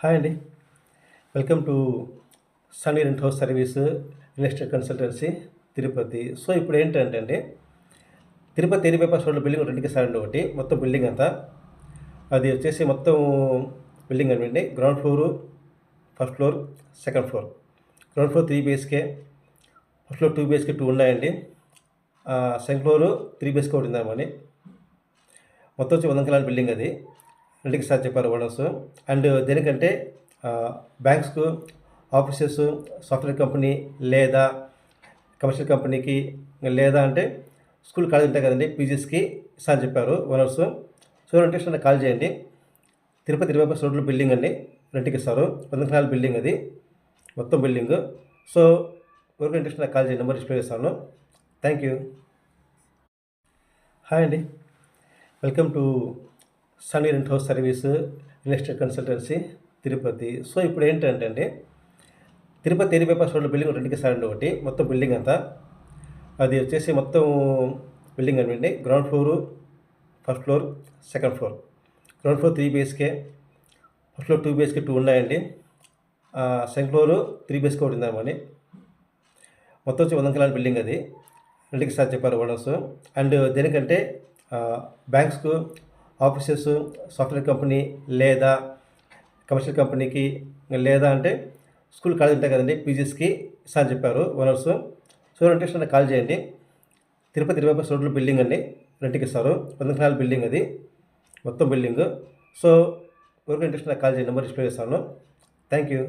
Hi అండి. Welcome to Sunny rent house service real estate consultancy Tirupati. So, ఇప్పుడు ఏంటంటే అండి, తిరుపతి ఎయిర్ బైపాస్ రోడ్‌లో బిల్డింగ్ రెంట్‌కి ఇస్తారండి ఒకటి. మొత్తం బిల్డింగ్ అంతా. అది వచ్చేసి మొత్తం బిల్డింగ్ అండి. Ground floor, first floor, second floor. Ground floor 3 BHK, first floor 2 BHK 2 ఉన్నాయండి. సెకండ్ ఫ్లోరు 3 బీహెచ్‌కే ఒకటి ఉందన్నమాట. మొత్తం వచ్చి 100 ఎకరాల బిల్డింగ్ అది. రెంట్‌కి ఇస్తా చెప్పారు ఓనర్స్. అండ్ దేనికంటే బ్యాంక్స్‌కు, ఆఫీసెస్, సాఫ్ట్‌వేర్ కంపెనీ లేదా కమర్షియల్ కంపెనీకి లేదా అంటే స్కూల్, కాలేజ్ ఉంటాయి కదండీ! పీజీస్‌కి ఇస్తా అని చెప్పారు ఓనర్స్. సో, ఇంట్రెస్ట్ ఉంటే కాల్ చేయండి. తిరుపతి 25 రోడ్‌లో బిల్డింగ్ అండి. రెంట్‌కి ఇస్తారు. 100 ఎకరాల బిల్డింగ్ అది. మొత్తం బిల్డింగు. సో, ఎవరికైనా ఇంట్రెస్ట్ ఉంటే కాల్ చేయండి. నెంబర్ డిస్ప్లే చేస్తాను. Thank you. హాయ్ అండి. Welcome to Sunny rent house service real estate consultancy Tirupati. So, ఇప్పుడు ఏంటంటే అండి, తిరుపతి ఎయిర్ బైపాస్ రోడ్‌లో బిల్డింగ్ రెంట్‌కి ఇస్తారండి ఒకటి. మొత్తం బిల్డింగ్ అంతా. అది వచ్చేసి మొత్తం బిల్డింగ్ అండి. Ground floor, first floor, second floor. Ground floor 3 BHK, first floor 2 BHK 2 ఉన్నాయండి. సెకండ్ ఫ్లోరు 3 బీహెచ్‌కే ఒకటి ఉందన్నమాట. మొత్తం వచ్చి 100 ఎకరాల బిల్డింగ్ అది. రెంట్‌కి ఇస్తా చెప్పారు ఓనర్స్. అండ్ దేనికంటే బ్యాంక్స్‌కు, ఆఫీసెస్, సాఫ్ట్‌వేర్ కంపెనీ లేదా కమర్షియల్ కంపెనీకి లేదా అంటే స్కూల్, కాలేజ్ ఉంటాయి కదండీ! పీజీస్‌కి ఇస్తా అని చెప్పారు ఓనర్స్. సో, ఇంట్రెస్ట్ ఉంటే కాల్ చేయండి. తిరుపతి 25 రోడ్‌లో బిల్డింగ్ అండి. రెంట్‌కి ఇస్తారు. 100 ఎకరాల బిల్డింగ్ అది. మొత్తం బిల్డింగు. సో, ఎవరికైనా ఇంట్రెస్ట్ ఉంటే కాల్ చేయండి. నెంబర్ డిస్ప్లే చేస్తాను. Thank you.